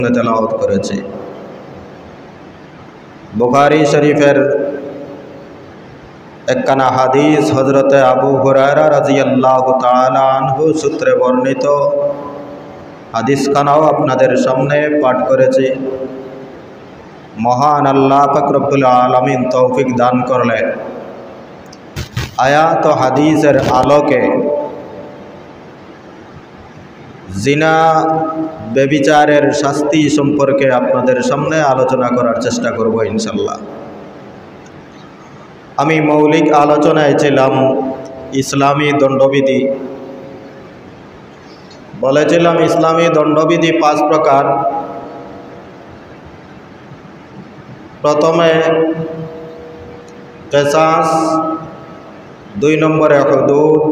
তেলাওয়াত করেছি। বুখারী শরীফের একখানা হাদিস হযরতে আবু হুরায়রা রাদিয়াল্লাহু তাআলা আনহু সূত্রে বর্ণিত হাদিসখানাও আপনাদের সামনে পাঠ করেছি। মহান আল্লাহ পাক রব্বুল আলামিন তৌফিক দান করলেন আয়াত ও হাদিসের আলোকে জিনা ব্যভিচারের শাস্তি সম্পর্কে আপনাদের সামনে আলোচনা করার চেষ্টা করব ইনশাল্লাহ। আমি মৌলিক আলোচনায় ছিলাম ইসলামী দণ্ডবিধি। বলেছিলাম ইসলামী দণ্ডবিধি 5 প্রকার। প্রথমে কিসাস, 2 নম্বরে হুদুদ।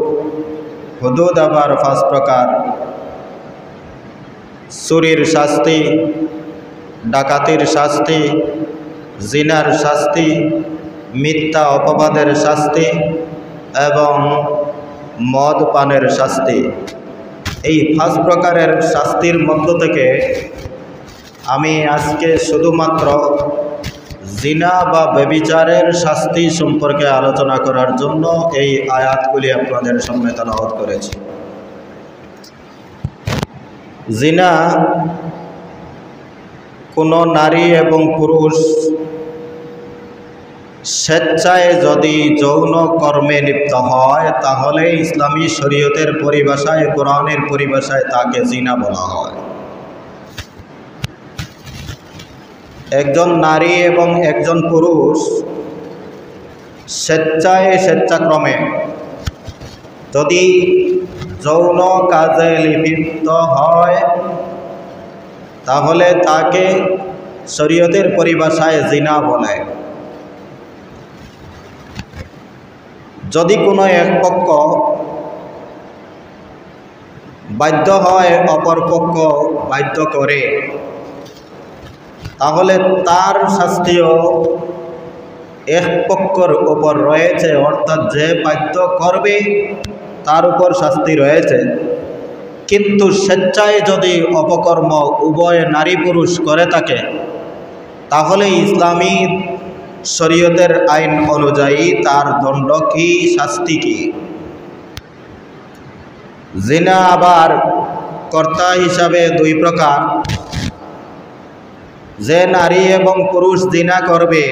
হুদুদ আবার 5 প্রকার: চুরির শাস্তি, ডাকাতির শাস্তি, জিনার শাস্তি, মিথ্যা অপবাদের শাস্তি এবং মদ পানের শাস্তি। এই 5 প্রকারের শাস্তির মধ্য থেকে আমি আজকে শুধুমাত্র জিনা বা ব্যভিচারের শাস্তি সম্পর্কে আলোচনা করার জন্য এই আয়াতগুলি আপনাদের সামনে তেলাওয়াত করেছি। জিনা কোনো নারী এবং পুরুষ স্বেচ্ছায় যদি যৌন কর্মে লিপ্ত হয় তাহলে ইসলামী শরীয়তের পরিভাষায়, কোরআনের পরিভাষায় তাকে জিনা বলা হয়। একজন নারী এবং একজন পুরুষ স্বেচ্ছাক্রমে যদি যৌন কাজে লিপ্ত হয় তাহলে তাকে শরীয়তের পরিভাষায় জিনা বলে। যদি কোনো এক পক্ষ বাধ্য হয়, অপর পক্ষ বাধ্য করে, তাহলে তার শাস্তিও এক পক্ষের উপর রয়েছে, অর্থাৎ যে বাধ্য করবে তার উপর শাস্তি রয়েছে। কিন্তু স্বেচ্ছায় যদি অপকর্ম উভয় নারী পুরুষ করে থাকে তাহলে ইসলামী শরীয়তের আইন অনুযায়ী তার দণ্ড কি, শাস্তি কি। জিনা আবার কর্তা হিসাবে 2 প্রকার। যে নারী এবং পুরুষ জিনা করবে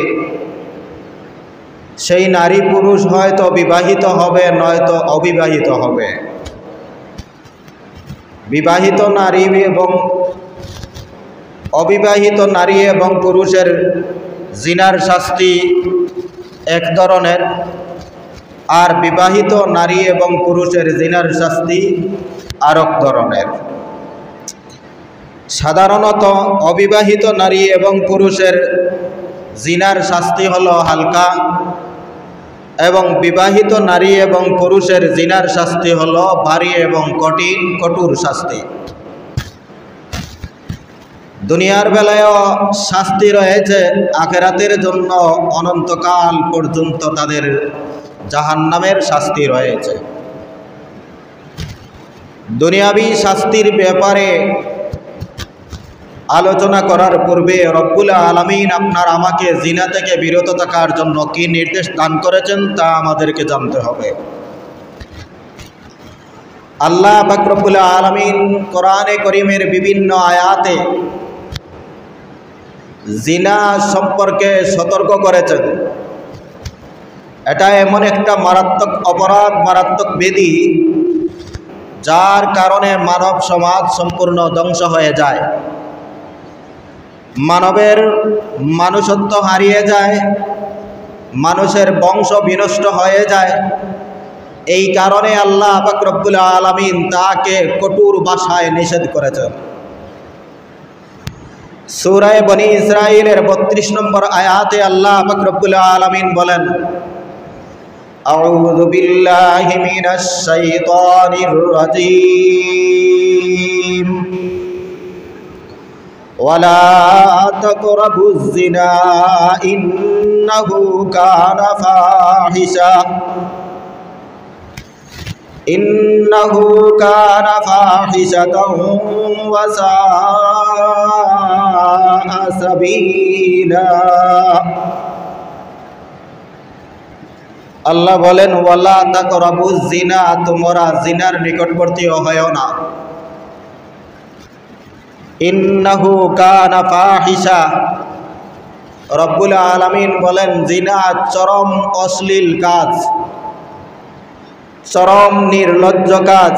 সেই নারী পুরুষ হয়তো বিবাহিত হবে নয়তো অবিবাহিত হবে। বিবাহিত নারী এবং অবিবাহিত নারী এবং পুরুষের জিনার শাস্তি এক ধরনের, আর বিবাহিত নারী এবং পুরুষের জিনার শাস্তি আরেক ধরনের। সাধারণত অবিবাহিত নারী এবং পুরুষের জিনার শাস্তি হলো হালকা এবং বিবাহিত নারী এবং পুরুষের জিনার শাস্তি হলো ভারী এবং কঠোর শাস্তি। দুনিয়ার বেলায়ও শাস্তি রয়েছে, আখিরাতের জন্য অনন্তকাল পর্যন্ত তাদের জাহান্নামের শাস্তি রয়েছে। দুনিয়াবী শাস্তির ব্যাপারে আলোচনা করার পূর্বে রব্বুল আলামিন আপনার আমাকে জিনা থেকে বিরত থাকার জন্য কি নির্দেশ দান করেছেন তা আমাদেরকে জানতে হবে। আল্লাহ পাক রব্বুল আলামিন কোরআনে কারীমের বিভিন্ন আয়াতে জিনা সম্পর্কে সতর্ক করেছেন। এটা এমন একটা মারাত্মক অপরাধ, মারাত্মক ব্যাধি, যার কারণে মানব সমাজ সম্পূর্ণ ধ্বংস হয়ে যায়, মানবের মানুষত্ব হারিয়ে যায়, মানুষের বংশ বিনষ্ট হয়ে যায়। এই কারণে আল্লাহ পাক রব্বুল আলামিন তাকে কঠোর ভাষায় নিষেধ করেছেন। সূরা বনী ইসরাঈলের 32 নম্বর আয়াতে আল্লাহ পাক রব্বুল আলামিন বলেন, আউযু বিল্লাহি মিনাশ শাইতানির রাজীম, ওয়ালা তাকরাবুজ জিনা ইন্নাহু কানা ফাহিশা। ইন্নাহু কানা ফাহিশাতাও ওয়া সাআ সাবিলা। আল্লাহ বলেন ওয়ালা তাকরাবুজ জিনা, তোমরা জিনার নিকটবর্তী হয়ো না। ইন্নাহু কানা ফাহিশা, রব্বুল আলামিন বলেন জিনা চরম অশ্লীল কাজ, চরম নির্লজ্জ কাজ।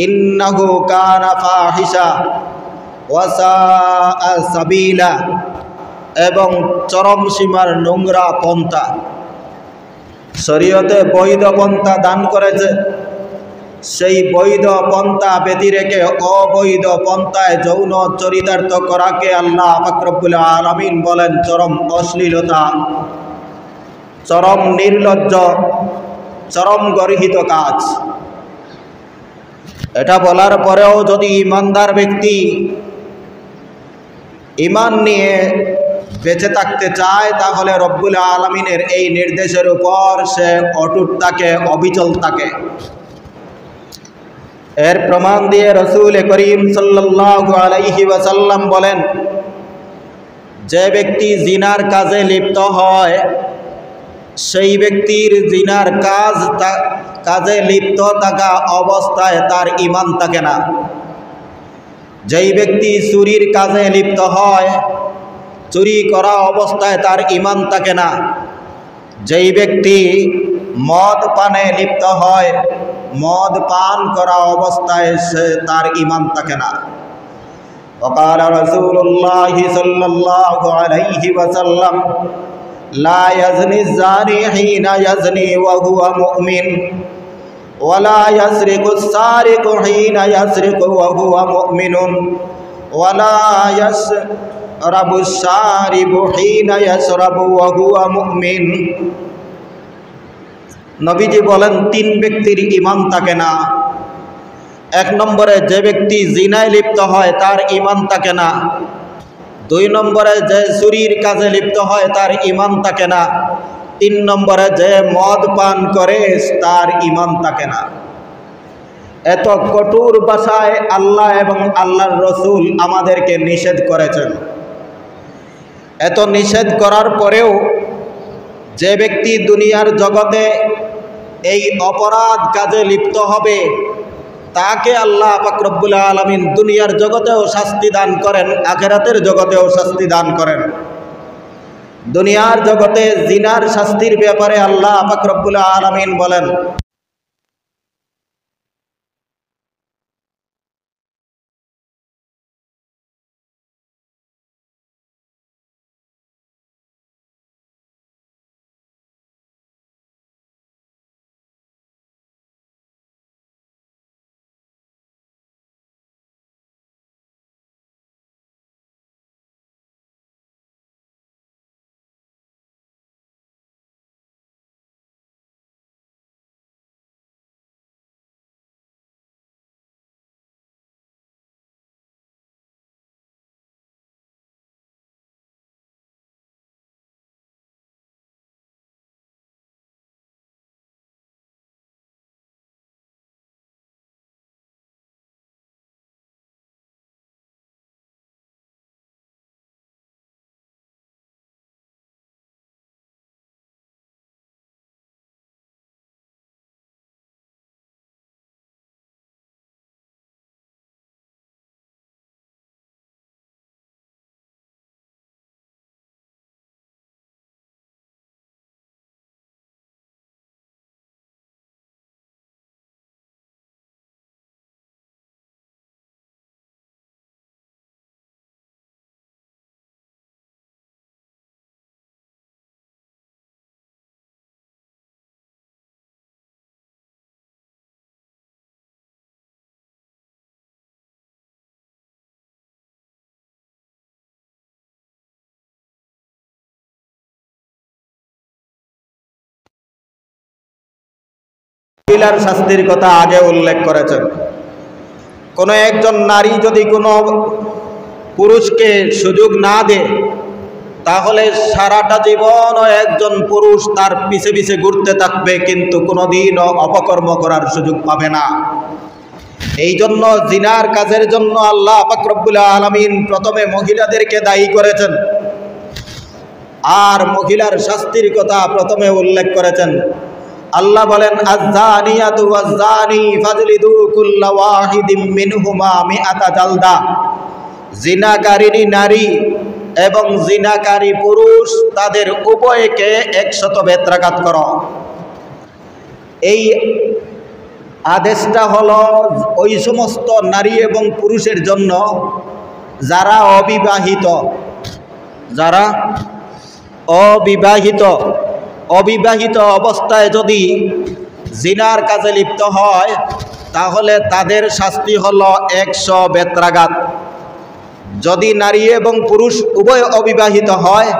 ইন্নাহু কানা ফাহিশা ওয়া সাআ সাবিলা, এবং চরম সীমার নোংরা পন্থা। শরীয়তে বৈধ পন্থা দান করেছে, সেই বৈধ পন্থা ব্যতি রেখে অবৈধ পন্থায় যৌন চরিতার্থ করাকে আল্লাহ পাক রব্বুল আলামিন বলেন চরম অশ্লীলতা, চরম নির্লজ্জ, চরম গর্হিত কাজ। এটা বলার পরেও যদি ইমানদার ব্যক্তি ইমান নিয়ে বেঁচে থাকতে চায়, তাহলে রব্বুল আলামিনের এই নির্দেশের উপর সে অটুট থাকে, অবিচল থাকে। এর প্রমাণ দিয়ে রাসূল করিম সাল্লাল্লাহু আলাইহি ওয়াসাল্লাম বলেন, যে ব্যক্তি জিনার কাজে লিপ্ত হয়, সেই ব্যক্তির জিনার কাজে লিপ্ত থাকা অবস্থায় তার ঈমান থাকে না। যেই ব্যক্তি চুরির কাজে লিপ্ত হয়, চুরি করা অবস্থায় তার ঈমান থাকে না। যেই ব্যক্তি মদ পানে লিপ্ত হয়, মদ পান করা অবস্থায় সে তার ঈমান থাকে না। وقال رسول الله صلى الله عليه وسلم لا يزني الزاني حين يزني وهو مؤمن ولا يسرق السارق حين يسرق وهو مؤمن ولا يشرب الشارب حين يشرب وهو مؤمن। নবীজি বলেন তিন ব্যক্তির ঈমান থাকে না। এক নম্বরে যে ব্যক্তি জিনায় লিপ্ত হয় তার ঈমান থাকে না। দুই নম্বরে যে চুরির কাজে লিপ্ত হয় তার ঈমান থাকে না। তিন নম্বরে যে মদ পান করে তার ঈমান থাকে না। এত কঠোর ভাষায় আল্লাহ এবং আল্লাহর রসুল আমাদেরকে নিষেধ করেছেন। এত নিষেধ করার পরেও যে ব্যক্তি দুনিয়ার জগতে এই অপরাধ কাজে লিপ্ত হবে, তাকে আল্লাহ পাক রব্বুল আলামিন দুনিয়ার জগতেও শাস্তি দান করেন, আখিরাতের জগতেও শাস্তি দান করেন। দুনিয়ার জগতে জিনার শাস্তির ব্যাপারে আল্লাহ পাক রব্বুল আলামিন বলেন, মহিলার শাস্তির কথা আগে উল্লেখ করেছেন। কোনো একজন নারী যদি কোনো পুরুষকে সুযোগ না দেয়, তাহলে সারাটা জীবন একজন পুরুষ তার পিছে পিছে ঘুরতে থাকবে, কিন্তু কোনোদিনও অপকর্ম করার সুযোগ পাবে না। এই জন্য জিনার কাজের জন্য আল্লাহ পাক রব্বুল আলামিন প্রথমে মহিলাদেরকে দায়ী করেছেন, আর মহিলার শাস্তির কথা প্রথমে উল্লেখ করেছেন। আল্লাহ বলেন, আয-যানিয়াতু ওয়াজ-যানি ফাজলিদু কুল্লা ওয়াহিদিম মিনহুমা মিআতা জালদা। জিনাকারিনী নারী এবং জিনাকারী পুরুষ তাদের উভয়কে 100 বেত্রাঘাত করো। এই আদেশটা হলো ওই সমস্ত নারী এবং পুরুষের জন্য যারা অবিবাহিত অবস্থায় যদি জিনার কাজে লিপ্ত হয়, তাহলে তাদের শাস্তি হলো 100 বেত্রাঘাত। যদি নারী এবং পুরুষ উভয় অবিবাহিত হয়,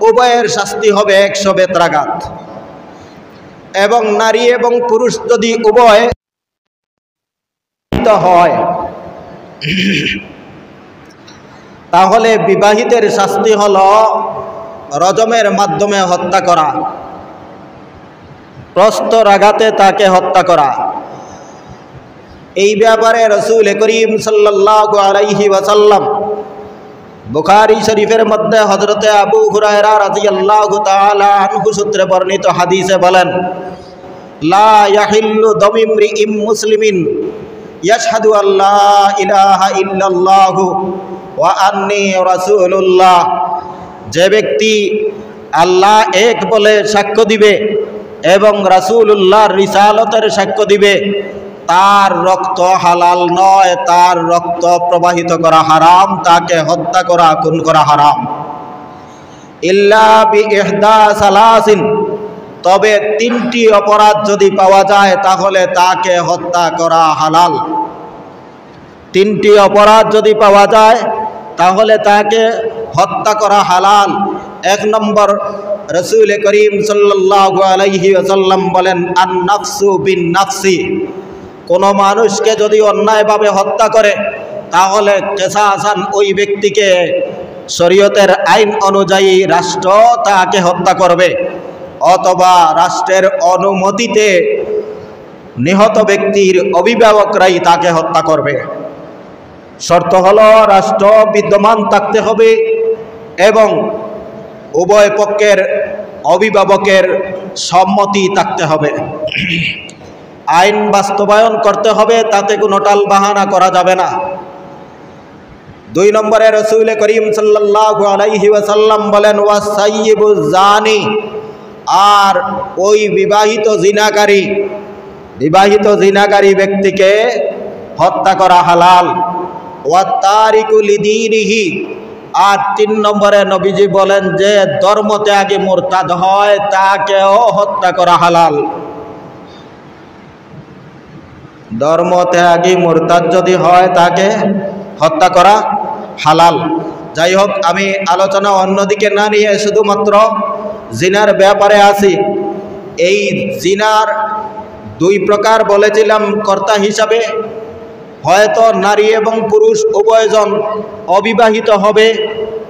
উভয়ের শাস্তি হবে 100 বেত্রাঘাত। এবং নারী এবং পুরুষ যদি উভয় হয়, তাহলে বিবাহিতের শাস্তি হলো রজমের মাধ্যমে হত্যা করা, প্রস্তর আঘাতে তাকে হত্যা করা। এই ব্যাপারে রাসূল করিম সাল্লাল্লাহু আলাইহি ওয়াসাল্লাম বুখারী শরীফের মধ্যে হযরতে আবু হুরায়রা রাদিয়াল্লাহু তাআলা আনহু সূত্রে বর্ণিত হাদিসে বলেন, লা ইয়াহিল্লু দামিমরিইম মুসলিমিন ইয়াশহাদু আল্লা ইলাহা ইল্লাল্লাহু ওয়া আন্নী রাসূলুল্লাহ। যে ব্যক্তি আল্লাহ এক বলে সাক্ষ্য দিবে এবং রাসূলুল্লাহর রিসালতের সাক্ষ্য দিবে, তার রক্ত হালাল নয়, তার রক্ত প্রবাহিত করা হারাম, তাকে হত্যা করা, খুন করা হারাম। ইল্লা বিইহদা সালাসিন, তবে 3টি অপরাধ যদি পাওয়া যায় তাহলে তাকে হত্যা করা হালাল। 3টি অপরাধ যদি পাওয়া যায় তাহলে তাকে হত্যা করা হালাল। 1 নম্বর, রাসূল করিম সাল্লাল্লাহু আলাইহি ওয়াসাল্লাম বলেন, আন নাফসু বিন নাফসি। কোনো মানুষকে যদি অন্যায়ভাবে হত্যা করে তাহলে কিসাসান ওই ব্যক্তিকে শরীয়তের আইন অনুযায়ী রাষ্ট্র তাকে হত্যা করবে, অথবা রাষ্ট্রের অনুমতিতে নিহত ব্যক্তির অভিভাবকরাই তাকে হত্যা করবে। শর্ত হলো রাষ্ট্র বিদ্যমান থাকতে হবে এবং উভয় পক্ষের অভিভাবকের সম্মতি থাকতে হবে। আইন বাস্তবায়ন করতে হবে, তাতে কোনো টালবাহানা করা যাবে না। 2 নম্বরে রাসূল করিম সাল্লাল্লাহু আলাইহি ওয়াসাল্লাম বলেন, ওয়াসাইয়্যিবু জানি, আর ওই বিবাহিত জিনাকারী ব্যক্তিকে হত্যা করা হালাল। ওয়াতারিকু লিদীনিহি, আর 3 নম্বরে নবীজি বলেন যে ধর্মত্যাগী মুরতাদ হয় তাকেও হত্যা করা হালাল। ধর্মত্যাগী মুরতাদ যদি হয় তাকে হত্যা করা হালাল। যাই হোক, আমি আলোচনা অন্যদিকে না নিয়ে শুধুমাত্র জিনার ব্যাপারে আসি। এই জিনার 2 প্রকার বলেছিলাম কর্তা হিসাবে। হয়তো নারী এবং পুরুষ উভয়জন অবিবাহিত হবে,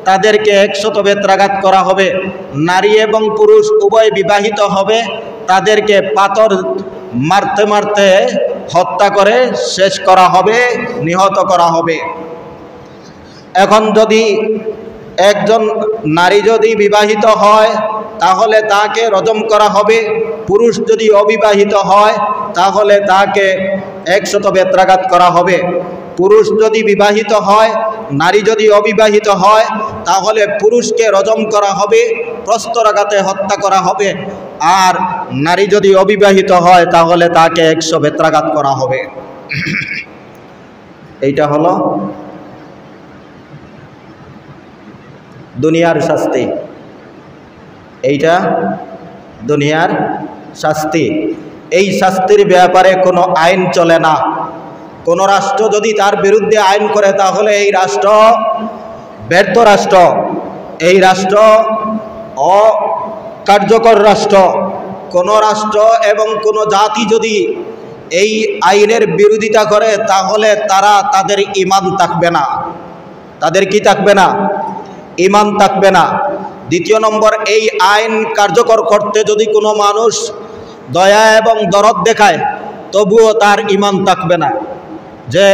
তাদেরকে 100 বেত্রাঘাত করা হবে। নারী এবং পুরুষ উভয় বিবাহিত হবে, তাদেরকে পাথর মারতে মারতে হত্যা করে শেষ করা হবে, নিহত করা হবে। এখন যদি একজন নারী যদি বিবাহিত হয় তাহলে তাকে রজম করা হবে, পুরুষ যদি অবিবাহিত হয় তাহলে তাকে 100 বেত্রাঘাত করা হবে। পুরুষ যদি বিবাহিত হয়, নারী যদি অবিবাহিত হয় তাহলে পুরুষকে রজম করা হবে, প্রস্তরাঘাতে হত্যা করা হবে। আর নারী যদি অবিবাহিত হয় তাহলে তাকে 100 বেত্রাঘাত করা হবে। এইটা হলো দুনিয়ার শাস্তি। এইটা দুনিয়ার শাস্তি। এই শাস্তির ব্যাপারে কোনো আইন চলে না। কোনো রাষ্ট্র যদি তার বিরুদ্ধে আইন করে তাহলে এই রাষ্ট্র ব্যর্থ রাষ্ট্র, এই রাষ্ট্র অকার্যকর রাষ্ট্র। কোনো রাষ্ট্র এবং কোনো জাতি যদি এই আইনের বিরোধিতা করে তাহলে তাদের ঈমান থাকবে না। তাদের কি থাকবে না? ঈমান থাকবে না। দ্বিতীয় নম্বর, এই আইন কার্যকর করতে যদি কোনো মানুষ দয়া এবং দরদ দেখায় তবুও তার ঈমান থাকবে না। যে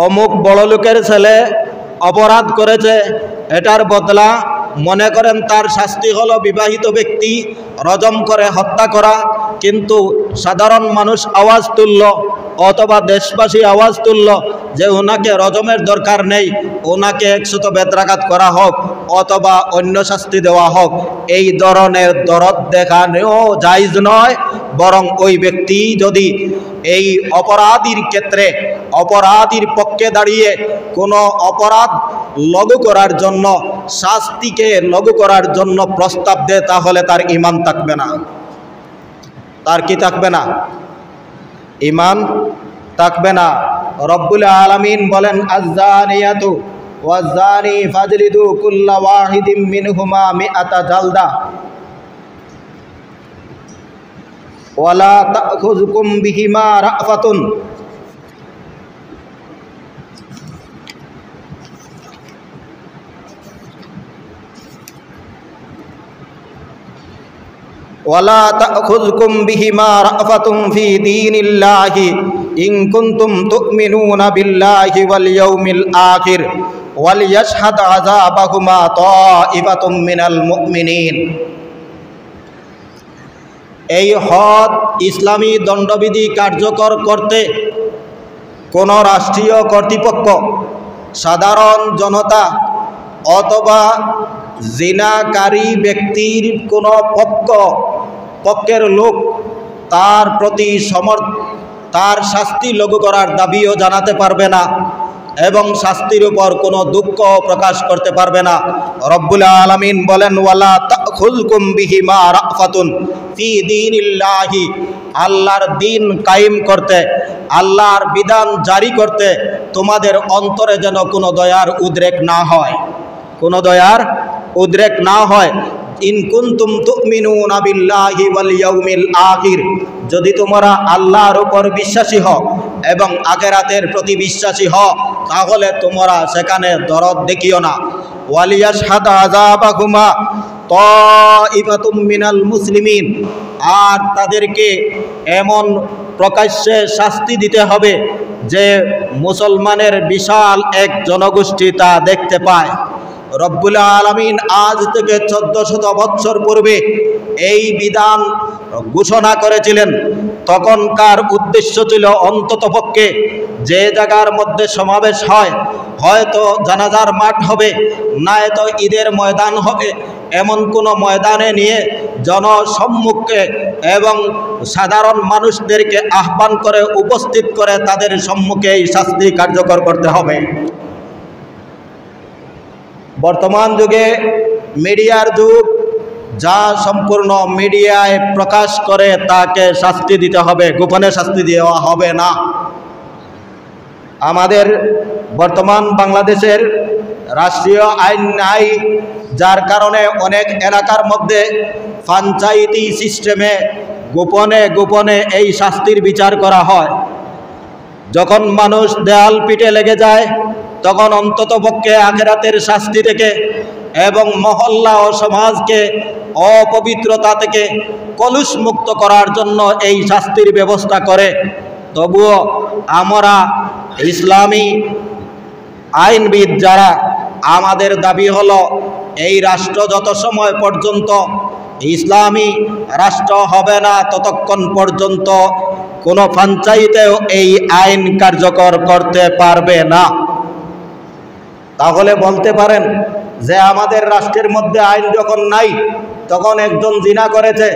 অমুক বড় লোকের ছেলে অপরাধ করেছে, এটার বদলা মনে করেন তার শাস্তি হলো বিবাহিত ব্যক্তি রজম করে হত্যা করা, কিন্তু সাধারণ মানুষ আওয়াজ তুলল অথবা দেশবাসী আওয়াজ তুলল যে ওনাকে রজমের দরকার নেই, ওনাকে 100 বেত্রাঘাত করা হোক অথবা অন্য শাস্তি দেওয়া হোক, এই ধরনের দরদ দেখানো জায়েজ নয়। বরং ওই ব্যক্তি যদি এই অপরাধীর ক্ষেত্রে অপরাধীর পক্ষে দাঁড়িয়ে কোনো অপরাধ লঘু করার জন্য, শাস্তিকে লঘু করার জন্য প্রস্তাব দেয়, তাহলে তার ঈমান থাকবে না। তার কি থাকবে না? ঈমান থাকবে না। রব্বুল আলামিন বলেন, আয-যানিয়াতু ওয়াজ-যানি ফাজলিদু কুল্লা ওয়াহিদিম মিনহুমা মিআতা জালদা ওয়ালা তা'খুযুকুম বিহিমা রা'ফাতুন ওয়ালা তা'খুযুকুম বিহিমা রা'ফাতুন ফি দীনিল্লাহি ইন কুনতুম তু'মিনুনা বিল্লাহি ওয়াল ইয়াউমিল আখির ওয়াল ইয়াশহাদ আযাবাহুমা তা'iফাতুম মিনাল মুমিনিন। এই হদ ইসলামী দণ্ডবিধি কার্যকর করতে কোনো রাষ্ট্রীয় কর্তৃপক্ষ, সাধারণ জনতা অথবা জিনাকারী ব্যক্তির কোনো পক্ষের লোক তার প্রতি তার শাস্তি লঘু করার দাবিও জানাতে পারবে না এবং শাস্তির উপর কোনো দুঃখ প্রকাশ করতে পারবে না। রব্বুল আলামিন বলেন, ওয়ালা তা'খুযুকুম বিহিমা রা'ফাতুন ফি দীনিল্লাহি, আল্লাহর দ্বীন কায়েম করতে, আল্লাহর বিধান জারি করতে তোমাদের অন্তরে যেন কোনো দয়ার উদ্রেক না হয়, কোনো দয়ার উদ্রেক না হয়। ইন কুনতুম তু'মিনুনা বিল্লাহি ওয়াল ইয়াউমিল আখির, যদি তোমরা আল্লাহর উপর বিশ্বাসী হও এবং আখিরাতের প্রতি বিশ্বাসী হও, তাহলে তোমরা সেখানে দরদ দেখিও না। ওয়াল ইয়াশহাদ আযাবাহুমা তা'iফাতুম মিনাল মুসলিমিন, আর তাদেরকে এমন প্রকাশ্যে শাস্তি দিতে হবে যে মুসলমানের বিশাল এক জনগোষ্ঠী তা দেখতে পায়। রব্বুল আলামিন আজ থেকে 1400 বছর পূর্বে এই বিধান ঘোষণা করেছিলেন। তখনকার উদ্দেশ্য ছিল অন্ততপক্ষে যে জায়গার মধ্যে সমাবেশ হয়, হয়তো জানাজার মাঠ হবে, নয়তো ঈদের ময়দান হবে, এমন কোনো ময়দানে নিয়ে জনসম্মুখে এবং সাধারণ মানুষদেরকে আহ্বান করে উপস্থিত করে তাদের সম্মুখে এই শাস্তি কার্যকর করতে হবে। বর্তমান যুগে মিডিয়ার যুগ, যা সম্পূর্ণ মিডিয়ায় প্রকাশ করে তাকে শাস্তি দিতে হবে, গোপনে শাস্তি দেওয়া হবে না। আমাদের বর্তমান বাংলাদেশের রাষ্ট্রীয় আইন নাই, যার কারণে অনেক এলাকার মধ্যে পঞ্চায়েতি সিস্টেমে গোপনে গোপনে এই শাস্তির বিচার করা হয়। যখন মানুষ দেয়াল পিঠে লেগে যায়, তখন অন্ততপক্ষে আখিরাতের শাস্তি থেকে এবং মহল্লা ও সমাজকে অপবিত্রতা থেকে কলুষ মুক্ত করার জন্য এই শাস্তির ব্যবস্থা করে। তবুও আমরা ইসলামী আইনবিদ যারা, আমাদের দাবি হলো এই রাষ্ট্র যত সময় পর্যন্ত ইসলামী রাষ্ট্র হবে না, ততক্ষণ পর্যন্ত কোনো পঞ্চায়েতেও এই আইন কার্যকর করতে পারবে না। তাহলে বলতে পারেন যে আমাদের রাষ্ট্রের মধ্যে আইন যখন নাই, তখন একজন জিনা করেছে,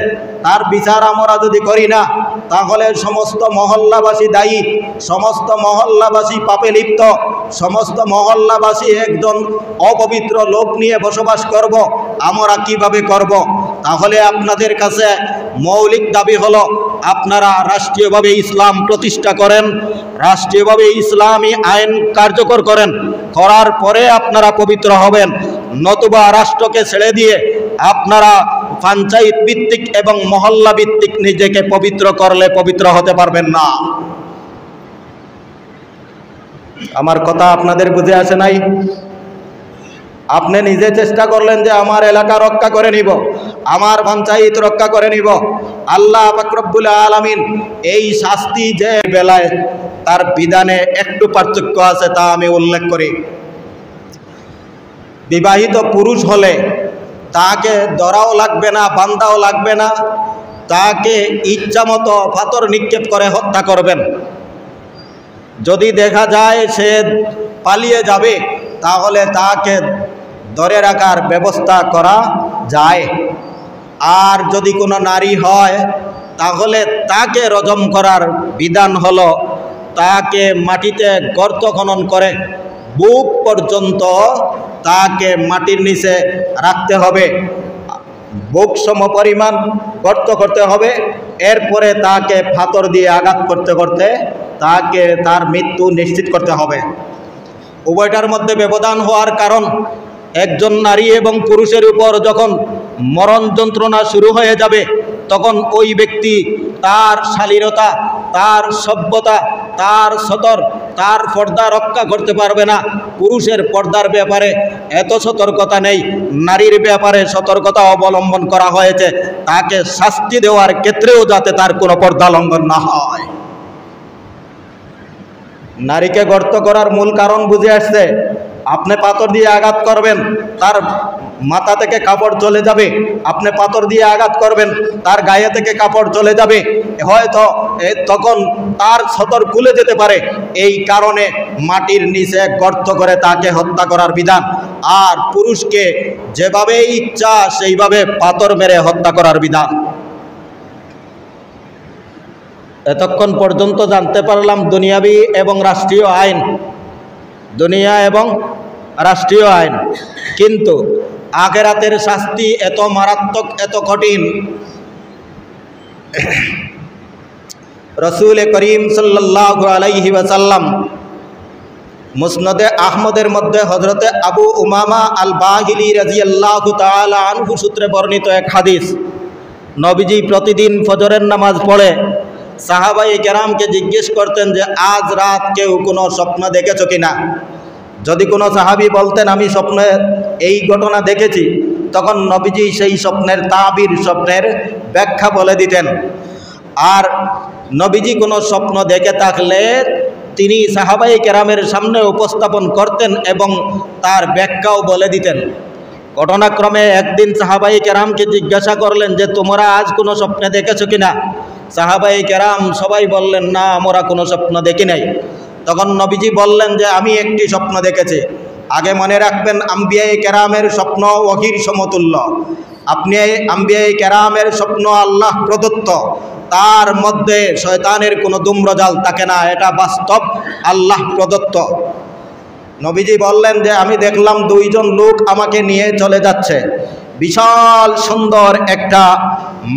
তার বিচার আমরা যদি করি না, তাহলে সমস্ত মহল্লাবাসী দায়ী, সমস্ত মহল্লাবাসী পাপে লিপ্ত, সমস্ত মহল্লাবাসী একজন অপবিত্র লোক নিয়ে বসবাস করব, আমরা কিভাবে করব? তাহলে আপনাদের কাছে মৌলিক দাবি হলো, আপনারা রাষ্ট্রীয়ভাবে ইসলাম প্রতিষ্ঠা করেন, রাষ্ট্রীয়ভাবে ইসলামী আইন কার্যকর করেন, করার পরে আপনারা পবিত্র হবেন। নতুবা রাষ্ট্রকে ছেড়ে দিয়ে আপনারা পঞ্চায়েত ভিত্তিক এবং মহল্লা ভিত্তিক নিজেকে পবিত্র করলে পবিত্র হতে পারবেন না। আমার কথা আপনাদের বুঝে আসে নাই? আপনি নিজে চেষ্টা করলেন যে আমার এলাকা রক্ষা করে নিব, আমার পঞ্চায়েত রক্ষা করে নিব। আল্লাহ পাক রব্বুল আলামিন এই শাস্তি যে বেলায় তার বিধানে একটু পার্থক্য আছে তা আমি উল্লেখ করি। বিবাহিত পুরুষ হলে তাকে ধরাও লাগবে না, বান্ধাও লাগবে না, তাকে ইচ্ছামতো পাথর নিক্ষেপ করে হত্যা করবেন। যদি দেখা যায় সে পালিয়ে যাবে তাহলে তাকে ধরে রাখার ব্যবস্থা করা যায়। আর যদি কোনো নারী হয় তাহলে তাকে রজম করার বিধান হলো তাকে মাটিতে গর্ত খনন করে বুক পর্যন্ত তাকে মাটির নিচে রাখতে হবে, বুক সম পরিমাণ গর্ত করতে হবে। এরপরে তাকে পাথর দিয়ে আঘাত করতে করতে তাকে তার মৃত্যু নিশ্চিত করতে হবে। উভয়টার মধ্যে ব্যবধান হওয়ার কারণ একজন নারী এবং পুরুষের উপর যখন মরণ যন্ত্রণা শুরু হয়ে যাবে তখন ওই ব্যক্তি তার শালীনতা, তার সভ্যতা, তার সতর, তার পর্দা রক্ষা করতে পারবে না। পুরুষের পর্দার ব্যাপারে এত সতর্কতা নেই, নারীর ব্যাপারে সতর্কতা অবলম্বন করা হয়েছে তাকে শাস্তি দেওয়ার ক্ষেত্রেও যাতে তার কোনো পর্দা লঙ্ঘন না হয়। নারীকে গর্ত করার মূল কারণ বুঝে আসছে। আপনি পাথর দিয়ে আঘাত করবেন, তার মাথা থেকে কাপড় চলে যাবে। আপনি পাথর দিয়ে আঘাত করবেন, তার গায়ে থেকে কাপড় চলে যাবে, হয়তো তখন তার সতর খুলে যেতে পারে। এই কারণে মাটির নিচে গর্ত করে তাকে হত্যা করার বিধান। আর পুরুষকে যেভাবে ইচ্ছা সেইভাবে পাথর মেরে হত্যা করার বিধান। এতক্ষণ পর্যন্ত জানতে পারলাম দুনিয়াবি এবং রাষ্ট্রীয় আইন, দুনিয়া এবং রাষ্ট্রীয় আইন। কিন্তু আখিরাতের শাস্তি এত মারাত্মক, এত কঠিন। রসুল করিম সাল্লাল্লাহু আলাইহি ওয়াসাল্লাম মুসনদে আহমদের মধ্যে হযরতে আবু উমামা আল বাহিলি রাদিয়াল্লাহু তাআলা আনহু সূত্রে বর্ণিত এক হাদিস। নবীজি প্রতিদিন ফজরের নামাজ পড়ে সাহাবায়ে কেরামকে জিজ্ঞেস করতেন যে আজ রাত কেউ কোনো স্বপ্ন দেখেছো কিনা। যদি কোনো সাহাবী বলতেন আমি স্বপ্নে এই ঘটনা দেখেছি, তখন নবীজি সেই স্বপ্নের তাবির, স্বপ্নের ব্যাখ্যা বলে দিতেন। আর নবীজি কোনো স্বপ্ন দেখে থাকলে তিনি সাহাবায়ে কেরামের সামনে উপস্থাপন করতেন এবং তার ব্যাখ্যাও বলে দিতেন। ঘটনাক্রমে একদিন সাহাবায়ে কেরামকে জিজ্ঞাসা করলেন যে তোমরা আজ কোনো স্বপ্নে দেখেছো কিনা। সাহাবায়ে কেরাম সবাই বললেন না, আমরা কোনো স্বপ্ন দেখি নাই। তখন নবীজি বললেন যে আমি একটি স্বপ্ন দেখেছি। আগে মনে রাখবেন, আম্বিয়ায়ে কেরামের স্বপ্ন ওহীর সমতুল্য। আপনি আম্বিয়ায়ে কেরামের স্বপ্ন আল্লাহ প্রদত্ত, তার মধ্যে শয়তানের কোনো দুম্রজাল থাকে না, এটা বাস্তব আল্লাহ প্রদত্ত। নবীজি বললেন যে আমি দেখলাম দুইজন লোক আমাকে নিয়ে চলে যাচ্ছে বিশাল সুন্দর একটা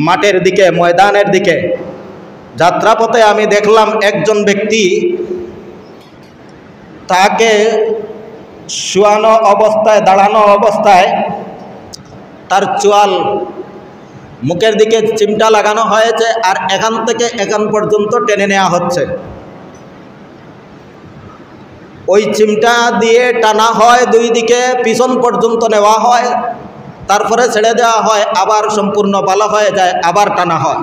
মাঠের দিকে, ময়দানের দিকে। যাত্রাপথে আমি দেখলাম একজন ব্যক্তি, তাকে শোয়ানো অবস্থায়, দাঁড়ানো অবস্থায় তার চোয়াল মুখের দিকে চিমটা লাগানো হয়েছে আর এখান থেকে এখান পর্যন্ত টেনে নেওয়া হচ্ছে। ওই চিমটা দিয়ে টানা হয়, দুই দিকে পিছন পর্যন্ত নেওয়া হয়, তারপরে ছেড়ে দেওয়া হয়, আবার সম্পূর্ণ ভালো হয়ে যায়, আবার টানা হয়।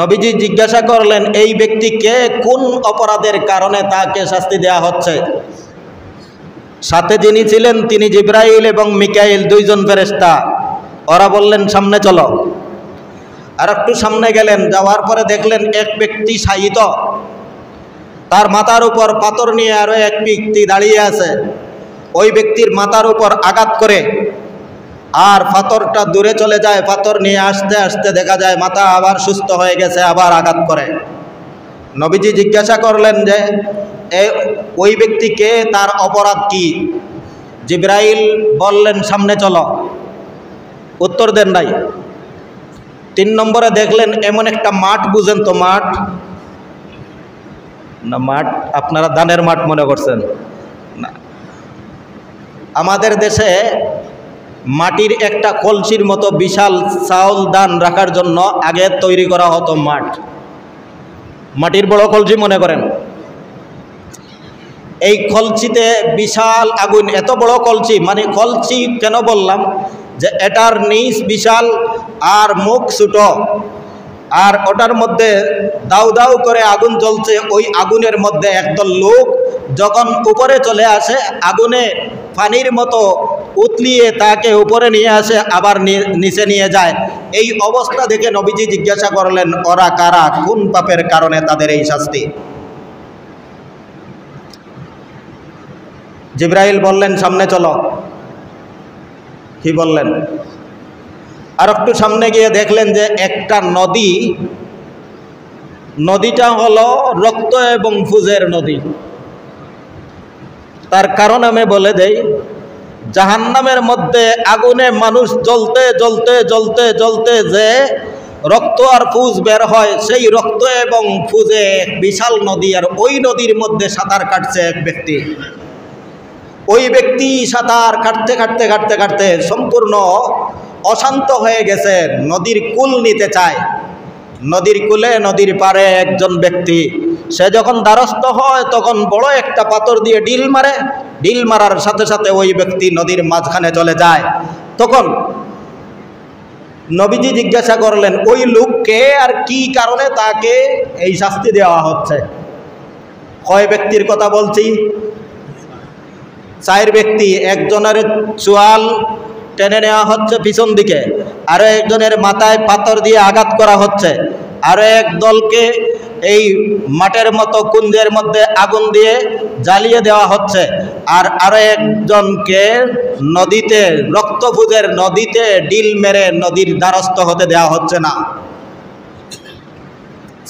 নবীজি জিজ্ঞাসা করলেন এই ব্যক্তিকে কোন অপরাধের কারণে তাকে শাস্তি দেওয়া হচ্ছে। সাথে যিনি ছিলেন তিনি জিবরাইল এবং মিকাইল, দুইজন ফেরেশতা। ওরা বললেন সামনে চলো। আর একটু সামনে গেলেন, যাওয়ার পরে দেখলেন এক ব্যক্তি শায়িত, তার মাথার উপর পাথর নিয়ে আরো এক ব্যক্তি দাঁড়িয়ে আছে। ওই ব্যক্তির মাথার উপর আঘাত করে আর পাথরটা দূরে চলে যায়। পাথর নিয়ে আসতে আসতে দেখা যায় মাথা আবার সুস্থ হয়ে গেছে, আবার আঘাত করে। নবীজি জিজ্ঞাসা করলেন যে ওই ব্যক্তিকে, তার অপরাধ কি। জিবরাইল বললেন সামনে চলো, উত্তর দেন নাই। 3 নম্বরে দেখলেন এমন একটা মাঠ, বুঝেন তো মাঠ না, মাঠ আপনারা ধানের মাঠ মনে করছেন না। আমাদের দেশে মাটির একটা কলসির মতো বিশাল চাউল ধান রাখার জন্য আগে তৈরি করা হতো মাঠ, মাটির বড় কলসি মনে করেন। এই কলসিতে বিশাল আগুন, এত বড় কলসি, মানে কলসি কেন বললাম যে এটার নিচ বিশাল আর মুখ ছোট, আর ওটার মধ্যে দাউ দাউ করে আগুন জ্বলছে। ওই আগুনের মধ্যে একদল লোক যখন উপরে চলে আসে, আগুনে পানির মতো উতলিয়ে তাকে উপরে নিয়ে আসে, আবার নিচে নিয়ে যায়। এই অবস্থা দেখে নবীজি জিজ্ঞাসা করলেন, ওরা কারা, কোন পাপের কারণে তাদের এই শাস্তি? জিবরাইল বললেন, সামনে চলো। কি বললেন? আর একটু সামনে গিয়ে দেখলেন যে একটা নদী, নদীটা হলো রক্ত এবং ফুজের নদী। তার কারণ আমি বলে দেই, জাহান্নামের মধ্যে আগুনে মানুষ জ্বলতে জ্বলতে জ্বলতে জ্বলতে যে রক্ত আর ফুজ বের হয়, সেই রক্ত এবং ফুজে এক বিশাল নদী, আর ওই নদীর মধ্যে সাঁতার কাটছে এক ব্যক্তি। ওই ব্যক্তি সাঁতার কাটতে কাটতে কাটতে কাটতে সম্পূর্ণ অশান্ত হয়ে গেছে, নদীর কুল নিতে চায়। নদীর কুলে, নদীর পারে একজন ব্যক্তি, সে যখন দ্বারস্থ হয় তখন বড় একটা পাথর দিয়ে ডিল মারে। ডিল মারার সাথে সাথে ওই ব্যক্তি নদীর মাঝখানে চলে যায়। তখন নবীজি জিজ্ঞাসা করলেন, ওই লোককে আর কি কারণে তাকে এই শাস্তি দেওয়া হচ্ছে? কয় ব্যক্তির কথা বলছি? 4 ব্যক্তি। একজনের চোয়াল টেনে নেওয়া হচ্ছে পিছন দিকে, আরো একজনের মাথায় পাথর দিয়ে আঘাত করা হচ্ছে, আরো এক দলকে এই মাঠের মতো কুঞ্জের মধ্যে আগুন দিয়ে জ্বালিয়ে দেওয়া হচ্ছে, আর আরো একজনকে নদীতে, রক্তপুজের নদীতে ডিল মেরে নদীর দ্বারস্থ হতে দেওয়া হচ্ছে না।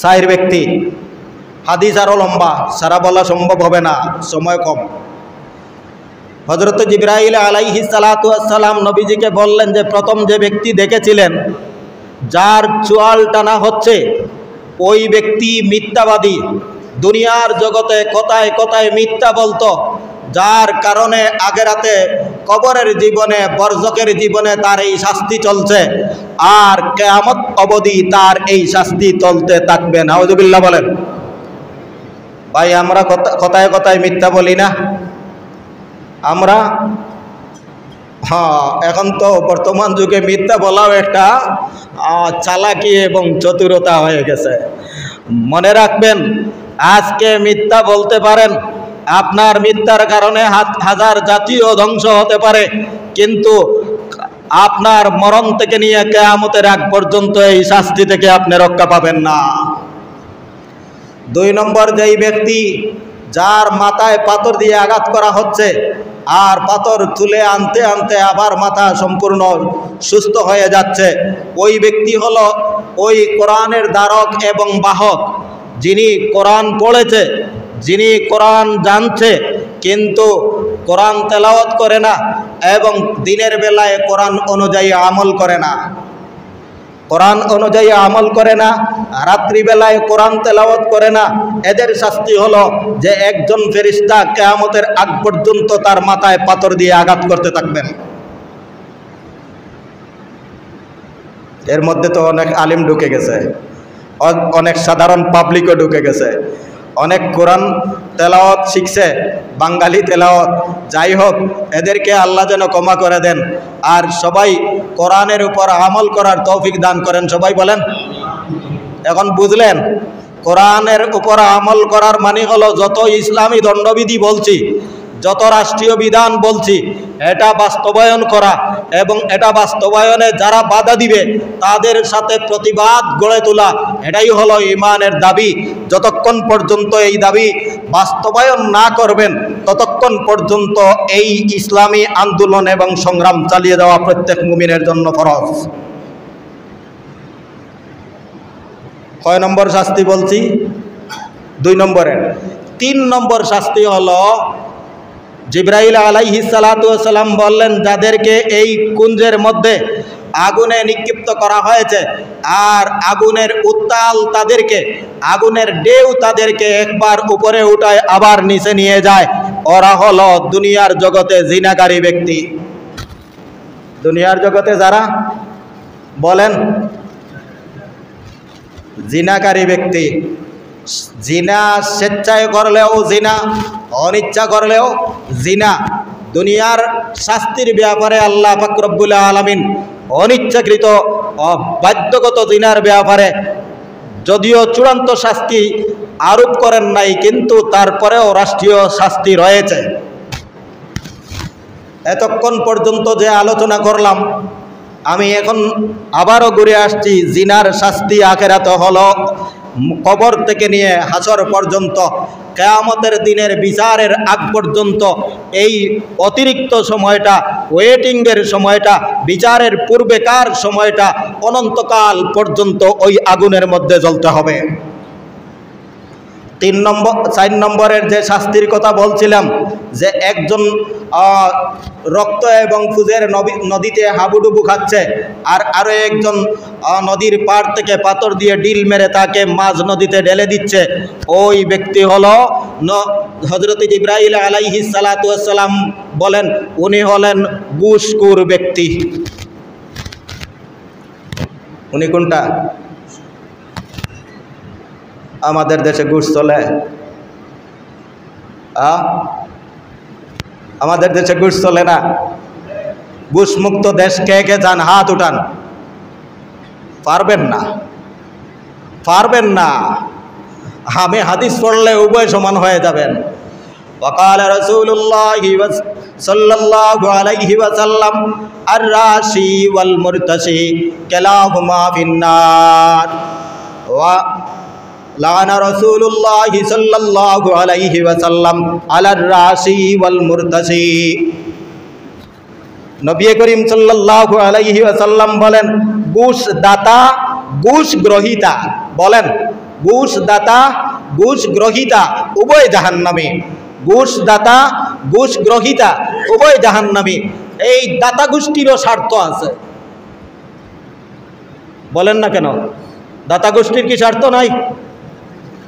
4 ব্যক্তি। হাদিস আরো লম্বা, সারা বলা সম্ভব হবে না, সময় কম। হযরত জিবরাইল আলাইহিস সালাতু ওয়াস সালাম নবীজিকে বললেন যে প্রথম যে ব্যক্তি দেখেছিলেন যার চোয়াল টানা হচ্ছে, ওই ব্যক্তি মিথ্যাবাদী, দুনিয়ার জগতে কথায় কথায় মিথ্যা বলতো, যার কারণে আখিরাতে কবরের জীবনে, বরজখের জীবনে তার এই শাস্তি চলছে, আর কিয়ামত অবধি তার এই শাস্তি চলতে থাকবে। নাউজুবিল্লাহ বলেন। ভাই, আমরা কথায় কথায় মিথ্যা বলি না? আমরা এখন তো বর্তমান যুগে মিথ্যা বলাও একটা চালাকি এবং চতুরতা হয়ে গেছে। মনে রাখবেন, আজকে মিথ্যা বলতে পারেন, আপনার মিথ্যার কারণে হাজার জাতিও ধ্বংস হতে পারে, কিন্তু আপনার মরণ থেকে নিয়ে কিয়ামতের আগ পর্যন্ত এই শাস্তি থেকে আপনি রক্ষা পাবেন না। 2 নম্বর, যেই ব্যক্তি যার মাথায় পাথর দিয়ে আঘাত করা হচ্ছে, আর পাথর তুলে আনতে আনতে আবার মাথা সম্পূর্ণ সুস্থ হয়ে যাচ্ছে, ওই ব্যক্তি হলো ওই কোরআনের ধারক এবং বাহক, যিনি কোরআন পড়েছে, যিনি কোরআন জানছে, কিন্তু কোরআন তেলাওয়াত করে না এবং দিনের বেলায় কোরআন অনুযায়ী আমল করে না। কোরআন অনুযায়ী আমল করে না, রাত্রিবেলায় কোরআন তেলাওয়াত করে না। এদের শাস্তি হলো যে একজন ফেরেশতা কিয়ামতের আগ পর্যন্ত তার মাথায় পাথর দিয়ে আঘাত করতে থাকবেন। এর মধ্যে তো অনেক আলিম ঢুকে গেছে, অনেক সাধারণ পাবলিকও ঢুকে গেছে, অনেক কোরআন তেলাওয়াত শিখছে, বাঙালি তেলাওয়াত। যাই হোক, এদেরকে আল্লাহ যেন ক্ষমা করে দেন, আর সবাই কোরআনের উপর আমল করার তৌফিক দান করেন। সবাই বলেন। এখন বুঝলেন, কোরআনের উপর আমল করার মানে হলো যত ইসলামী দণ্ডবিধি বলছি, যত রাষ্ট্রীয় বিধান বলছি, এটা বাস্তবায়ন করা, এবং এটা বাস্তবায়নে যারা বাধা দিবে তাদের সাথে প্রতিবাদ গড়ে তোলা, এটাই হলো ঈমানের দাবি। যতক্ষণ পর্যন্ত এই দাবি বাস্তবায়ন না করবেন, ততক্ষণ পর্যন্ত এই ইসলামী আন্দোলন এবং সংগ্রাম চালিয়ে যাওয়া প্রত্যেক মুমিনের জন্য ফরজ। কয় নম্বর শাস্তি বলছি? 2 নম্বরের। 3 নম্বর শাস্তি হলো, জিবরাইল আলাইহিস সালাতু ওয়াস সালাম বললেন, যাদেরকে এই কুঞ্জের মধ্যে আগুনে নিক্ষিপ্ত করা হয়েছে, আর আগুনের উত্তাল তাদেরকে, আগুনের ঢেউ তাদেরকে একবার উপরে উঠায় আবার নিচে নিয়ে যায়, ওরা হলো দুনিয়ার জগতে জিনাকারী ব্যক্তি। দুনিয়ার জগতে যারা বলেন জিনাকারী ব্যক্তি, জিনা স্বেচ্ছায় করলেও জিনা, অনিচ্ছা করলেও জিনা। দুনিয়ার শাস্তির ব্যাপারে আল্লাহ পাক রব্বুল আলামিন অনিচ্ছাকৃত বাধ্যগত জিনার ব্যাপারে যদিও চূড়ান্ত শাস্তি আরোপ করেন নাই, কিন্তু তারপরেও রাষ্ট্রীয় শাস্তি রয়েছে। এতক্ষণ পর্যন্ত যে আলোচনা করলাম, আমি এখন আবারও ঘুরে আসছি। জিনার শাস্তি আখিরাতে হলো কবর থেকে নিয়ে হাসর পর্যন্ত, কিয়ামতের দিনের বিচারের আগ পর্যন্ত এই অতিরিক্ত সময়টা, ওয়েটিংয়ের সময়টা, বিচারের পূর্বেকার সময়টা অনন্তকাল পর্যন্ত ওই আগুনের মধ্যে জ্বলতে হবে। 4 নম্বরের যে শাস্তির কথা বলছিলাম, যে একজন রক্ত এবং খুঁজের নদীতে হাবুডুবু খাচ্ছে, আর আরও একজন নদীর পাড় থেকে পাথর দিয়ে ডিল মেরে তাকে মাঝ নদীতে ঢেলে দিচ্ছে। ওই ব্যক্তি হলো হযরত জিবরাইল আলাইহিস সালাতু ওয়াস সালাম বলেন উনি হলেন ঘুষখোর ব্যক্তি। উনি কোনটা? আমাদের দেশে ঘুষ চলে? আমাদের দেশে ঘুষ চলে না? ঘুষ মুক্ত দেশ কে কে চান? হাত উঠান। পারবেন না, পারবেন না। আমি হাদিস পড়লে উভয় সমান হয়ে যাবেন। وقال رسول الله صلى الله عليه وسلم الراشي والمرتشي كلاهما في النار لعن رسول الله صلى الله عليه وسلم على الراشي والمرتشي। নবী করিম সাল্লাল্লাহু আলাইহি ওয়াসাল্লাম বলেন ঘুষ দাতা, ঘুষ গ্রহীতা, বলেন ঘুষ দাতা, ঘুষ গ্রহীতা উভয় জাহান্নামী। ঘুষ দাতা, ঘুষ গ্রহীতা উভয় জাহান্নামী। এই দাতা গোষ্ঠীরও স্বার্থ আছে। বলেন না কেন? দাতা গোষ্ঠীর কি স্বার্থ নাই?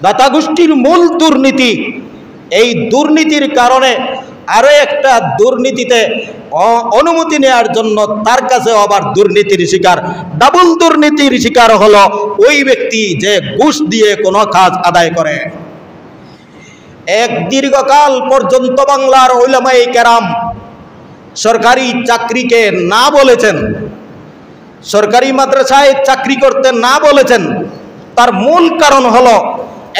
দাতা গোষ্ঠীর মূল দুর্নীতি। এই দুর্নীতির কারণে আরো একটা দুর্নীতিতে অনুমতি নেওয়ার জন্য তার কাছে আবার দুর্নীতির শিকার, ডাবল দুর্নীতির শিকার হলো ওই ব্যক্তি যে ঘুষ দিয়ে কোনো কাজ আদায় করে। এক দীর্ঘকাল পর্যন্ত বাংলার উলামায়ে কেরাম সরকারি চাকরিকে না বলেছেন, সরকারি মাদ্রাসায় চাকরি করতে না বলেছেন। তার মূল কারণ হলো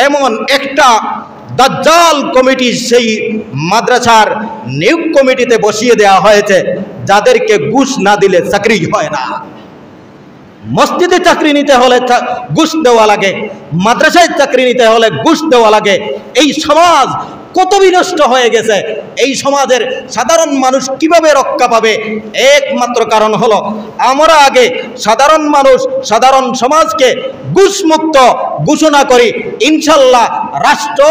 এমন একটা দাজ্জাল কমিটি সেই মাদ্রাসার নিয়োগ কমিটিতে বসিয়ে দেওয়া হয়েছে যাদেরকে ঘুষ না দিলে চাকরি হয় না। মসজিদে চাকরি নিতে হলে ঘুষ দেওয়া লাগে, মাদ্রাসায় চাকরি নিতে হলে ঘুষ দেওয়া লাগে। এই সমাজ কত বিনষ্ট হয়ে গেছে। এই সমাজের সাধারণ মানুষ কিভাবে রক্ষা পাবে? একমাত্র কারণ হলো আমরা আগে সাধারণ মানুষ, সাধারণ সমাজকে ঘুষমুক্ত ঘোষণা করি। ইনশাল্লাহ রাষ্ট্র,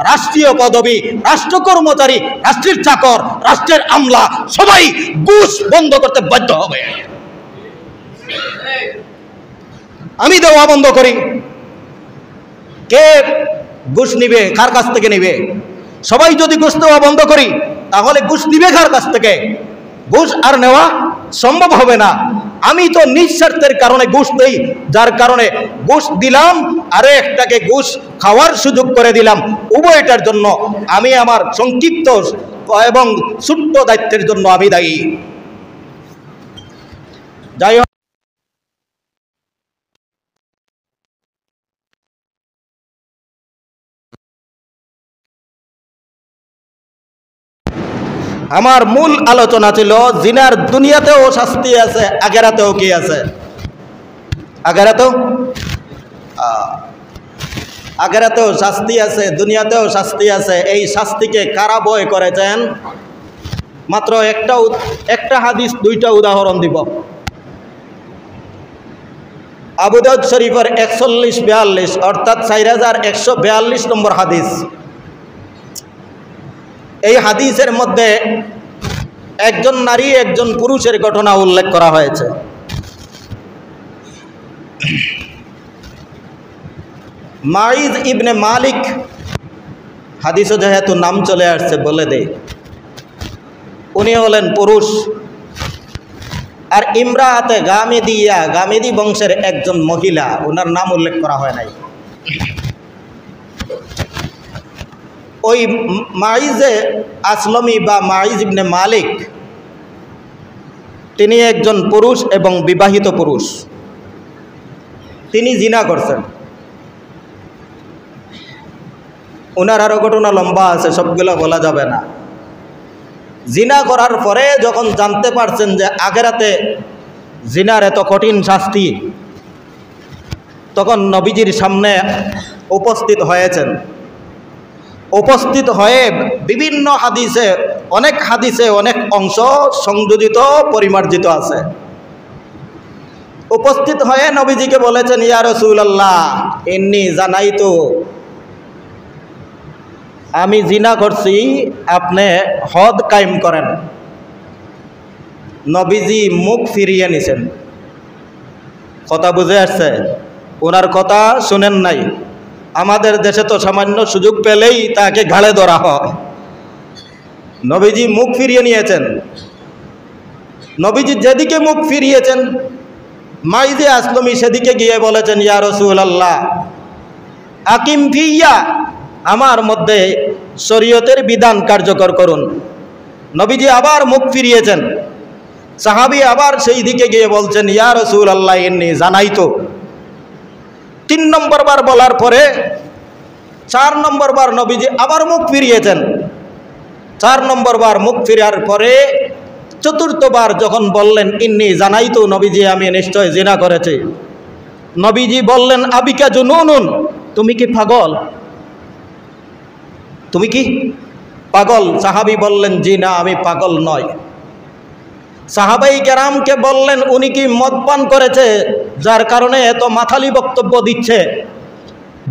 রাষ্ট্রীয় পদবি, রাষ্ট্র কর্মচারী, রাষ্ট্রের চাকর, রাষ্ট্রের আমলা সবাই ঘুষ বন্ধ করতে বাধ্য হবে। আমি দেওয়া বন্ধ করি, কে ঘুষ নিবে? কার কাছ থেকে নিবে? সবাই যদি ঘুষ দেওয়া বন্ধ করি তাহলে ঘুষ নিবে কার কাছ থেকে? ঘুষ আর নেওয়া সম্ভব হবে না। আমি তো নিঃস্বার্থের কারণে ঘুষ দেই, যার কারণে ঘুষ দিলাম আর একটাকে ঘুষ খাওয়ার সুযোগ করে দিলাম। উভয়টার জন্য আমি আমার সংক্ষিপ্ত এবং ছোট্ট দায়িত্বের জন্য আমি দায়ী। যাই হোক, আমার মূল আলোচনা ছিল জিনার দুনিয়াতেও শাস্তি আছে, আখিরাতেও কি আছে? আখিরাতেও শাস্তি আছে, দুনিয়াতেও শাস্তি আছে। এই শাস্তিকে কারা ভয় করেছেন? মাত্র একটা হাদিস, 2টা উদাহরণ দিব। আবু দাউদ শরীফের 4142 অর্থাৎ 4142 নম্বর হাদিস। এই হাদিসের মধ্যে একজন নারী একজন পুরুষের ঘটনা উল্লেখ করা হয়েছে। মাইজ ইবনে মালিক, হাদিসে যেহেতু নাম চলে আসছে বলে দেই, উনি হলেন পুরুষ। আর ইমরাতে গামেদিয়া, গামেদি বংশের একজন মহিলা, ওনার নাম উল্লেখ করা হয় নাই। ওই মাইজে আসলমি বা মাইজ ইবনে মালিক তিনি একজন পুরুষ এবং বিবাহিত পুরুষ। তিনি জিনা করছেন। ওনার আরও ঘটনা লম্বা আছে, সবগুলো বলা যাবে না। জিনা করার পরে যখন জানতে পারছেন যে আখিরাতে জিনার এত কঠিন শাস্তি, তখন নবীজির সামনে উপস্থিত হয়েছেন। উপস্থিত হয়ে বিভিন্ন হাদিসে অনেক অংশ সংযোজিত পরিমার্জিত আছে। উপস্থিত হয়ে নবীজিকে বলেছেন, ইয়া রাসূলুল্লাহ ইন্নী জানাইতু, আমি জিনা করছি, আপনি হদ কায়েম করেন। নবীজি মুখ ফিরিয়ে নিছেন। কথা বুঝে আসছে? ওনার কথা শুনেন নাই। আমাদের দেশে তো সামান্য সুযোগ পেলেই তাকে ঘাড়ে ধরা হয়। নবীজি মুখ ফিরিয়ে নিয়েছেন। নবীজি যেদিকে মুখ ফিরিয়েছেন, মাইজে আসলমি সেদিকে গিয়ে বলেছেন, ইয়া রাসূলুল্লাহ আকিম ফিয়া, আমার মধ্যে শরীয়তের বিধান কার্যকর করুন। নবীজি আবার মুখ ফিরিয়েছেন। সাহাবী আবার সেই দিকে গিয়ে বলছেন, ইয়া রাসূলুল্লাহ ইন্নী জানাইতু। 3 নম্বর বার বলার পরে 4 নম্বর বার নবীজি আবার মুখ ফিরিয়েছেন। 4 নম্বর বার মুখ ফিরার পরে 4র্থ বার যখন বললেন ইন্নী জানাইতু, নবীজি আমি নিশ্চয় জিনা করেছি। নবীজি বললেন, আবিকা জুনুনুন, তুমি কি পাগল? তুমি কি পাগল? সাহাবী বললেন, জি না, আমি পাগল নয়। সাহাবাই কেরামকে বললেন, উনি কি মদ পান করেছে যার কারণে এত মাথালি বক্তব্য দিচ্ছে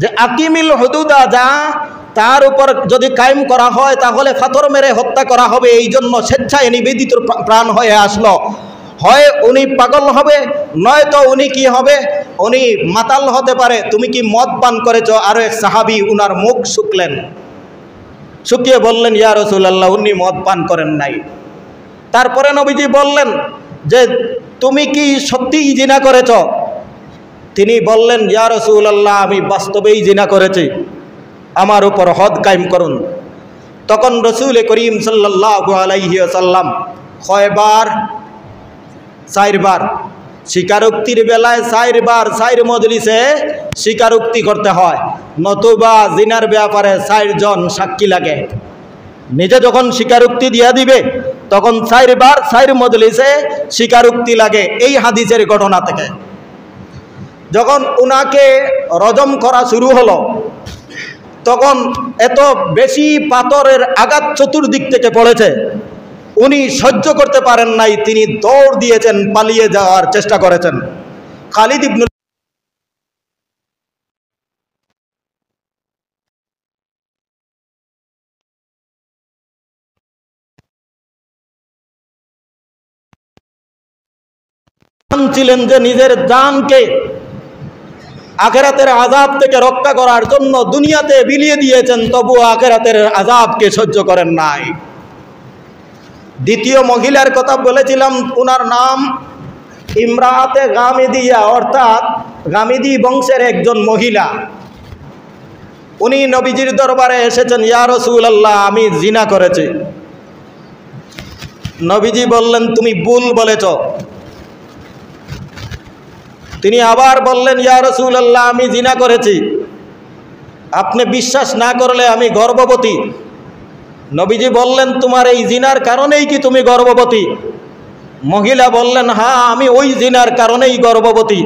যে আকিমিল হুদুদা, যা তার উপর যদি কায়েম করা হয় তাহলে পাথর মেরে হত্যা করা হবে, এই জন্য স্বেচ্ছায় নিবেদিত প্রাণ হয়ে আসলো। হয় উনি পাগল হবে, নয়তো উনি কি হবে, উনি মাতাল হতে পারে। তুমি কি মদ পান করেছো? আরো এক সাহাবী উনার মুখ শুকলেন, শুকিয়ে বললেন, ইয়া রাসূলুল্লাহ উনি মদ পান করেন নাই। তারপরে নবীজি বললেন যে তুমি কি সত্যিই জিনা করেছ? তিনি বললেন, ইয়া রাসূলুল্লাহ আমি বাস্তবেই জিনা করেছি, আমার উপর হদ কায়েম করুন। তখন রাসূল করিম সাল্লাল্লাহু আলাইহি ওয়াসাল্লাম কয়বার? 4 বার। স্বীকারোক্তির বেলায় 4 বার 4 মজলিসে স্বীকারোক্তি করতে হয়, নতুবা জিনার ব্যাপারে 4 জন সাক্ষী লাগে। নিজে যখন স্বীকারোক্তি দিয়া দিবে তখন 4 বার 4 মজলিসে স্বীকারোক্তি লাগে। এই হাদিসের ঘটনা থেকে যখন উনাকে রজম করা শুরু হলো, তখন এত বেশি পাথরের আঘাত চতুর্দিক থেকে পড়েছে, উনি সহ্য করতে পারেন নাই। তিনি দৌড় দিয়েছেন, পালিয়ে যাওয়ার চেষ্টা করেছেন। খালিদ ইবনে ছিলেন যে নিজের জানকে আখিরাতের আযাব থেকে রক্ষা করার জন্য দুনিয়াতে বিলিয়ে দিয়েছেন, তবু আখিরাতের আযাবকে সহ্য করেন নাই। দ্বিতীয় মহিলার কথা বলেছিলাম, উনার নাম ইমরাতে গামিদিয়া, অর্থাৎ গামিদি বংশের একজন মহিলা। উনি নবীজির দরবারে এসেছেন, ইয়া রাসূলুল্লাহ আমি জিনা করেছি। নবীজি বললেন, তুমি ভুল বলেছ। তিনি আবার বললেন, ইয়া রাসূলুল্লাহ আমি জিনা করেছি, আপনি বিশ্বাস না করলে আমি গর্ভবতী। নবীজি বললেন, তোমার এই জিনার কারণেই কি তুমি গর্ভবতী? মহিলা বললেন, হ্যাঁ আমি ওই জিনার কারণেই গর্ভবতী।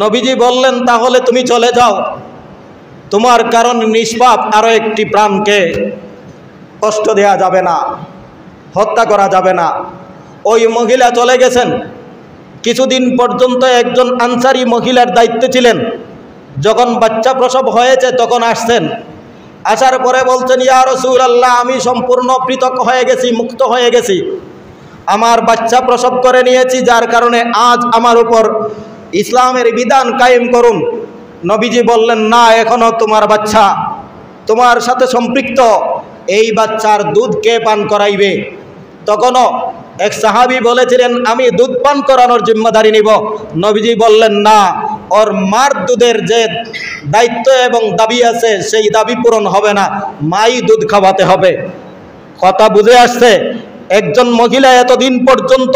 নবীজি বললেন, তাহলে তুমি চলে যাও, তোমার কারণ নিষ্পাপ আরো একটি প্রাণকে কষ্ট দেয়া যাবে না, হত্যা করা যাবে না। ওই মহিলা চলে গেছেন। কিছুদিন পর্যন্ত একজন আনসারী মহিলার দায়িত্বে ছিলেন। যখন বাচ্চা প্রসব হয়েছে তখন আসছেন। আসার পরে বলছেন, ইয়া রাসূলুল্লাহ আমি সম্পূর্ণ পৃথক হয়ে গেছি, মুক্ত হয়ে গেছি, আমার বাচ্চা প্রসব করে নিয়েছি, যার কারণে আজ আমার উপর ইসলামের বিধান কায়েম করুন। নবীজি বললেন, না, এখনো তোমার বাচ্চা তোমার সাথে সম্পৃক্ত, এই বাচ্চার দুধ কে পান করাইবে? তখনও এক সাহাবী বলেছিলেন, আমি দুধ পান করানোর জিম্মাদারি নিব। নবীজি বললেন, না, ওর মার দুধের যে দায়িত্ব এবং দাবি আছে সেই দাবি পূরণ হবে না, মাই দুধ খাওয়াতে হবে। কথা বুঝে আসছে? একজন মহিলা এতদিন পর্যন্ত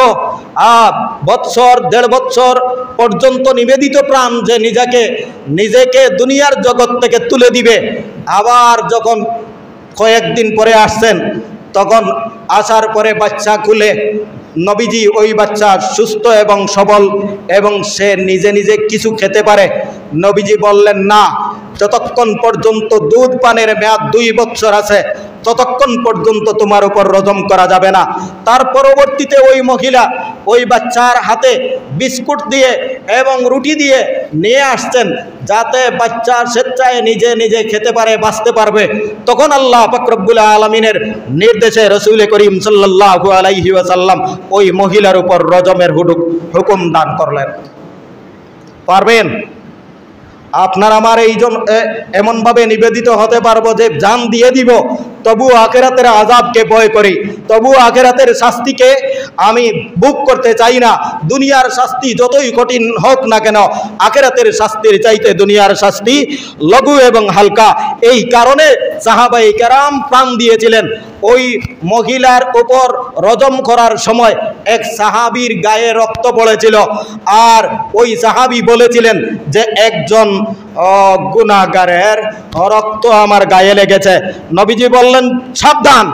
বৎসর 1.5 বৎসর পর্যন্ত নিবেদিত প্রাণ যে নিজেকে দুনিয়ার জগৎ থেকে তুলে দিবে, আবার যখন কয়েকদিন পরে আসছেন, তখন আসার পরে বাচ্চা খুলে নবীজি ওই বাচ্চা সুস্থ এবং সবল এবং সে নিজে নিজে কিছু খেতে পারে। নবীজি বললেন, না, যতক্ষণ পর্যন্ত দুধ পানের মেয়াদ 2 বছর আছে ততক্ষণ পর্যন্ত তোমার উপর রজম করা যাবে না। তার পরবর্তীতে ওই মহিলা ওই বাচ্চার হাতে বিস্কুট দিয়ে এবং রুটি দিয়ে নিয়ে আসছেন, যাতে বাচ্চা স্বেচ্ছায় নিজে নিজে খেতে পারে, বাঁচতে পারবে। তখন আল্লাহ পাক রব্বুল আলামিনের নির্দেশে রাসূল করিম সাল্লাল্লাহু আলাইহি ওয়াসাল্লাম ওই মহিলার উপর রজমের হুকুম দান করলেন। পারবেন? আপনার আমার এমনভাবে নিবেদিত হতে পারবো যে জান দিয়ে দিব, তবু আখিরাতের আযাবকে ভয় করি, তবু আখিরাতের শাস্তিকে আমি বুক করতে চাই না। দুনিয়ার শাস্তি যতই কঠিন হোক না কেন, আখিরাতের শাস্তির চাইতে দুনিয়ার শাস্তি লঘু এবং হালকা। এই কারণে সাহাবায়ে কেরাম প্রাণ দিয়েছিলেন। ওই মহিলার উপর রজম করার সময় এক সাহাবীর গায়ে রক্ত পড়েছিল, আর ওই সাহাবী বলেছিলেন যে একজন গুনাহগারের রক্ত আমার গায়ে লেগেছে। নবীজি বললেন, সাবধান,